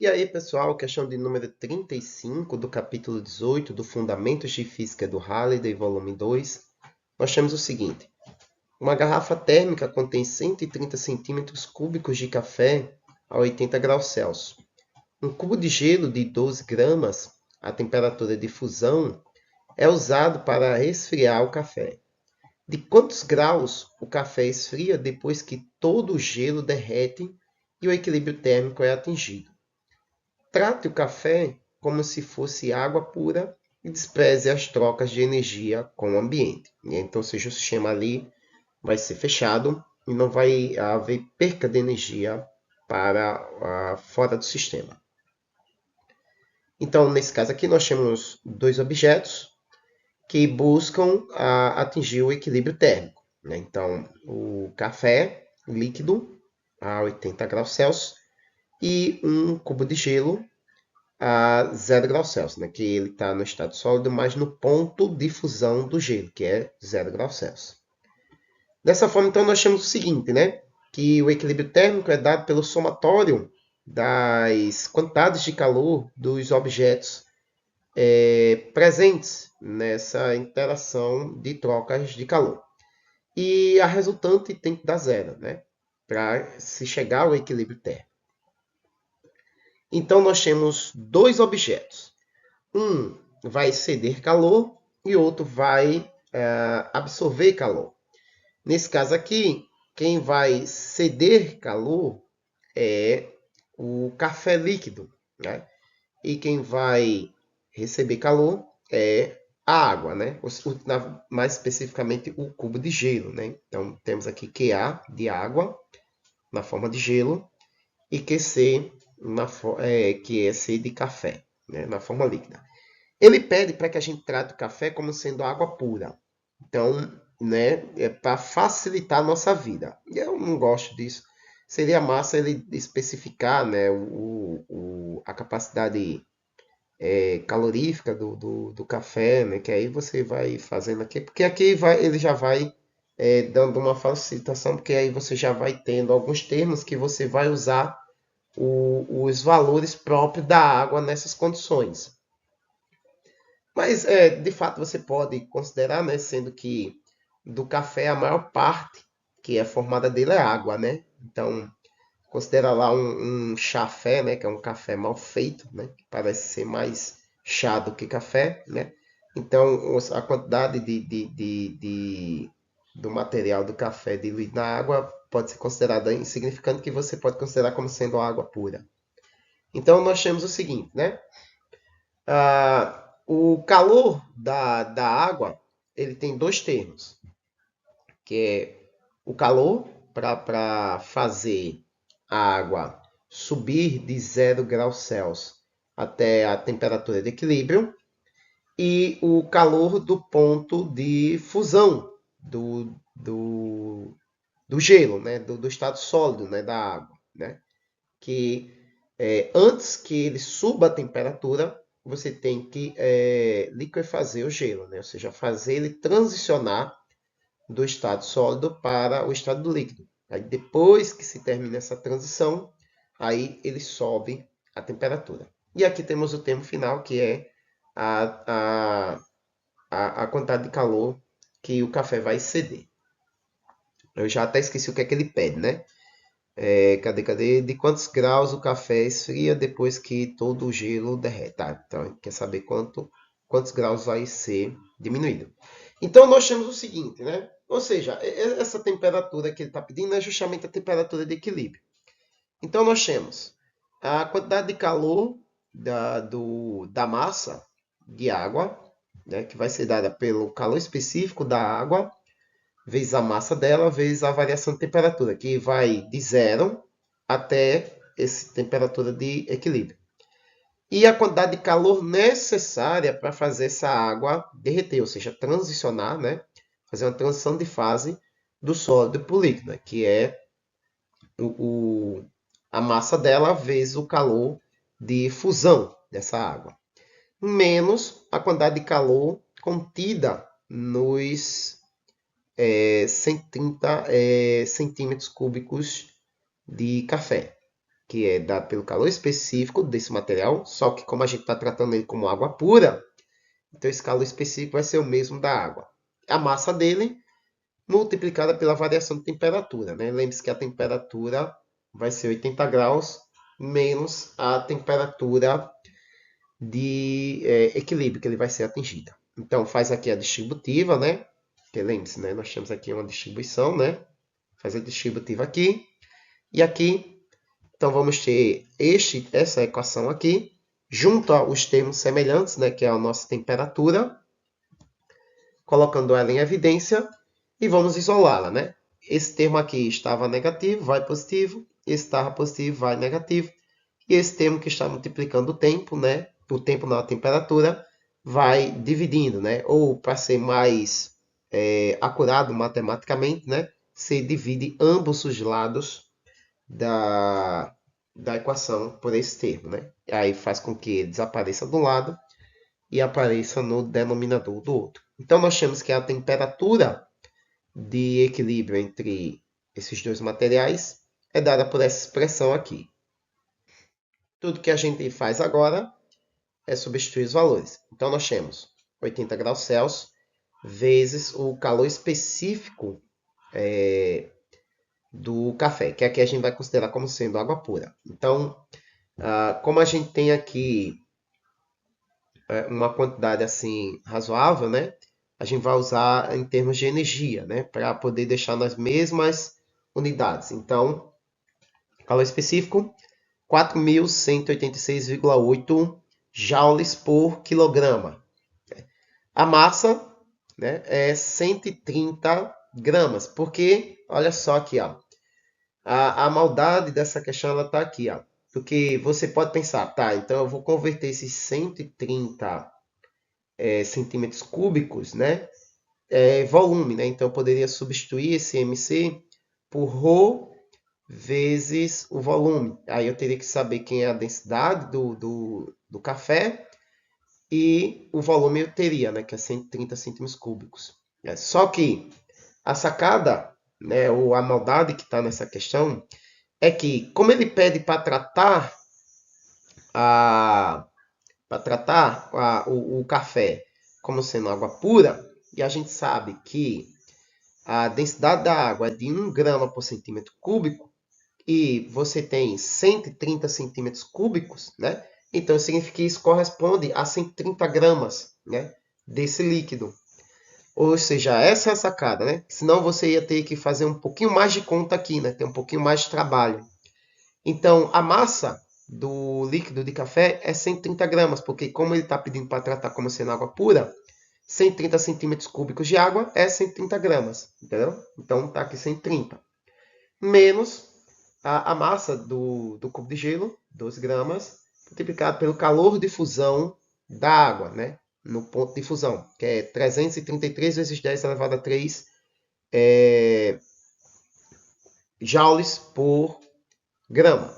E aí, pessoal, questão de número 35 do capítulo 18 do Fundamentos de Física do Halliday, volume 2. Nós temos o seguinte: uma garrafa térmica contém 130 centímetros cúbicos de café a 80 graus Celsius. Um cubo de gelo de 12 gramas, a temperatura de fusão, é usado para resfriar o café. De quantos graus o café esfria depois que todo o gelo derrete e o equilíbrio térmico é atingido? Trate o café como se fosse água pura e despreze as trocas de energia com o ambiente. Então, ou seja, o sistema ali vai ser fechado e não vai haver perca de energia para fora do sistema. Então, nesse caso aqui, nós temos dois objetos que buscam atingir o equilíbrio térmico. Então, o café líquido a 80 graus Celsius e um cubo de gelo a 0 graus Celsius, né? Que ele está no estado sólido, mas no ponto de fusão do gelo, que é 0 graus Celsius. Dessa forma, então, nós temos o seguinte, né? Que o equilíbrio térmico é dado pelo somatório das quantidades de calor dos objetos presentes nessa interação de trocas de calor. E a resultante tem que dar zero, né? Para se chegar ao equilíbrio térmico. Então, nós temos dois objetos. Um vai ceder calor e outro vai absorver calor. Nesse caso aqui, quem vai ceder calor é o café líquido, né? E quem vai receber calor é a água, né? Mais especificamente o cubo de gelo, né? Então temos aqui QA de água na forma de gelo e QC que é C de café, né? Na forma líquida. Ele pede para que a gente trate o café como sendo água pura. Então, né, é para facilitar a nossa vida. E eu não gosto disso. Seria massa ele especificar, né, a capacidade calorífica do café, né, que aí você vai fazendo aqui. Porque aqui ele já vai dando uma facilitação, porque aí você já vai tendo alguns termos que você vai usar os valores próprios da água nessas condições. Mas, de fato, você pode considerar, né, sendo que do café a maior parte que é formada dele é água, né? Então, considera lá um chafé, né, que é um café mal feito, né, que parece ser mais chá do que café, né? Então, a quantidade do material do café diluído na água pode ser considerada insignificante, que você pode considerar como sendo água pura. Então, nós temos o seguinte, né? O calor da água ele tem dois termos, que é o calor para fazer a água subir de 0 graus Celsius até a temperatura de equilíbrio e o calor do ponto de fusão do gelo, né? do estado sólido, né? Da água. Né? Que antes que ele suba a temperatura, você tem que liquefazer o gelo, né? Ou seja, fazer ele transicionar do estado sólido para o estado líquido. Aí, depois que se termina essa transição, aí ele sobe a temperatura. E aqui temos o termo final, que é a quantidade de calor que o café vai ceder. Eu já até esqueci o que é que ele pede, né? Cadê? De quantos graus o café esfria depois que todo o gelo derrete? Tá, então, quer saber quantos graus vai ser diminuído. Então, nós temos o seguinte, né? Ou seja, essa temperatura que ele está pedindo é justamente a temperatura de equilíbrio. Então, nós temos a quantidade de calor da massa de água, né, que vai ser dada pelo calor específico da água, vezes a massa dela, vezes a variação de temperatura, que vai de zero até essa temperatura de equilíbrio. E a quantidade de calor necessária para fazer essa água derreter, ou seja, transicionar, né? Fazer uma transição de fase do sólido para o líquido, né? Que é a massa dela vezes o calor de fusão dessa água. Menos a quantidade de calor contida nos 130 centímetros cúbicos de café, que é dado pelo calor específico desse material, só que como a gente está tratando ele como água pura, então esse calor específico vai ser o mesmo da água. A massa dele multiplicada pela variação de temperatura, né? Lembre-se que a temperatura vai ser 80 graus menos a temperatura de equilíbrio que ele vai ser atingida. Então faz aqui a distributiva, né? Que lembre-se, né? Nós temos aqui uma distribuição, né? Faz a distributiva aqui e aqui. Então vamos ter essa equação aqui junto aos termos semelhantes, né? Que é a nossa temperatura, colocando ela em evidência e vamos isolá-la, né? Esse termo aqui estava negativo, vai positivo. Esse estava positivo, vai negativo. E esse termo que está multiplicando o tempo, né? O tempo na temperatura, vai dividindo, né? Ou para ser mais acurado matematicamente, né? Se divide ambos os lados da equação por esse termo, né? Aí faz com que ele desapareça de um lado e apareça no denominador do outro. Então nós temos que a temperatura de equilíbrio entre esses dois materiais é dada por essa expressão aqui. Tudo que a gente faz agora é substituir os valores. Então, nós temos 80 graus Celsius vezes o calor específico do café, que aqui a gente vai considerar como sendo água pura. Então, como a gente tem aqui uma quantidade assim razoável, né? A gente vai usar em termos de energia, né? Para poder deixar nas mesmas unidades. Então, calor específico, 4.186,8 joules por quilograma. A massa, né, é 130 gramas, porque, olha só aqui, ó, a maldade dessa questão ela está aqui, ó, porque você pode pensar, tá, então eu vou converter esses 130 centímetros cúbicos, né, volume, né, então eu poderia substituir esse MC por ρ vezes o volume. Aí eu teria que saber quem é a densidade do café e o volume eu teria, né, que é 130 centímetros cúbicos. Só que a sacada, né, ou a maldade que está nessa questão, é que como ele pede para tratar, o café como sendo água pura, e a gente sabe que a densidade da água é de 1 grama por centímetro cúbico, e você tem 130 centímetros cúbicos, né? Então significa que isso corresponde a 130 gramas, né, desse líquido. Ou seja, essa é a sacada, né? Senão você ia ter que fazer um pouquinho mais de conta aqui, né? Ter um pouquinho mais de trabalho. Então, a massa do líquido de café é 130 gramas, porque como ele está pedindo para tratar como sendo água pura, 130 centímetros cúbicos de água é 130 gramas, entendeu? Então, está aqui 130. Menos a massa do cubo de gelo, 12 gramas, multiplicado pelo calor de fusão da água, né? No ponto de fusão, que é 333 vezes 10 elevado a 3 joules por grama.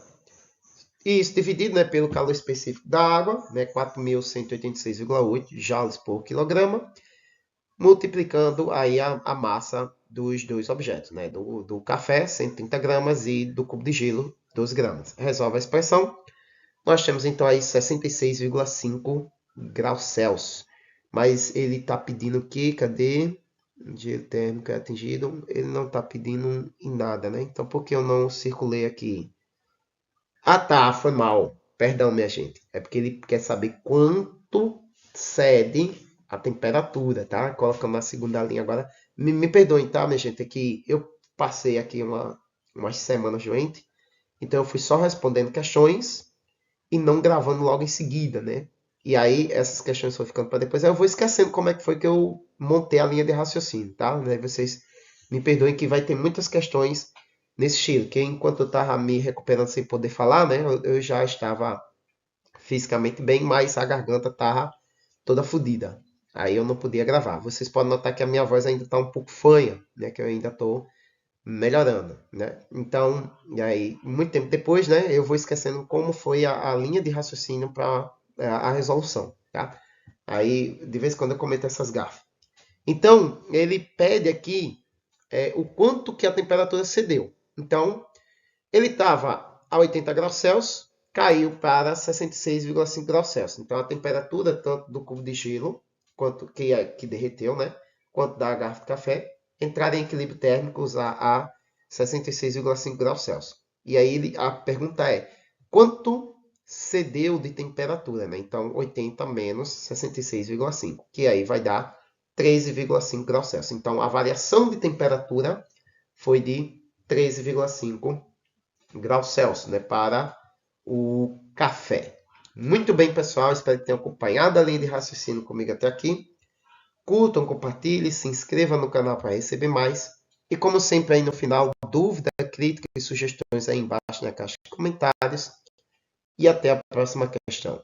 E isso dividido, né, pelo calor específico da água, né, 4.186,8 joules por quilograma, multiplicando aí a massa dos dois objetos, né, do café, 130 gramas, e do cubo de gelo, 12 gramas. Resolve a expressão. Nós temos então aí 66,5 graus Celsius. Mas ele está pedindo o quê? Cadê? Gelo térmico é atingido. Ele não está pedindo em nada, né? Então por que eu não circulei aqui? Ah, tá, foi mal. Perdão, minha gente. É porque ele quer saber quanto cede a temperatura, tá? Colocando na segunda linha agora. Me perdoem, tá, minha gente? É que eu passei aqui umas semanas doente. Então eu fui só respondendo questões e não gravando logo em seguida, né? E aí essas questões foram ficando para depois. Aí eu vou esquecendo como é que foi que eu montei a linha de raciocínio, tá? Né? Vocês me perdoem que vai ter muitas questões nesse estilo, que enquanto eu estava me recuperando sem poder falar, né? Eu já estava fisicamente bem, mas a garganta estava toda fodida. Aí eu não podia gravar. Vocês podem notar que a minha voz ainda está um pouco fanha, né? Que eu ainda estou melhorando, né? Então, e aí, muito tempo depois, né, eu vou esquecendo como foi a linha de raciocínio para a resolução, tá? Aí, de vez em quando eu cometo essas gafas. Então, ele pede aqui o quanto que a temperatura cedeu. Então, ele estava a 80 graus Celsius, caiu para 66,5 graus Celsius. Então, a temperatura tanto do cubo de gelo, quanto que derreteu, né, quanto da garrafa de café, entraram em equilíbrio térmico a 66,5 graus Celsius. E aí a pergunta é, quanto cedeu de temperatura? Né? Então, 80 menos 66,5, que aí vai dar 13,5 graus Celsius. Então, a variação de temperatura foi de 13,5 graus Celsius, né, para o café. Muito bem, pessoal. Espero que tenham acompanhado a linha de raciocínio comigo até aqui. Curtam, compartilhem, se inscrevam no canal para receber mais. E como sempre, aí no final, dúvida, crítica e sugestões aí embaixo na caixa de comentários. E até a próxima questão.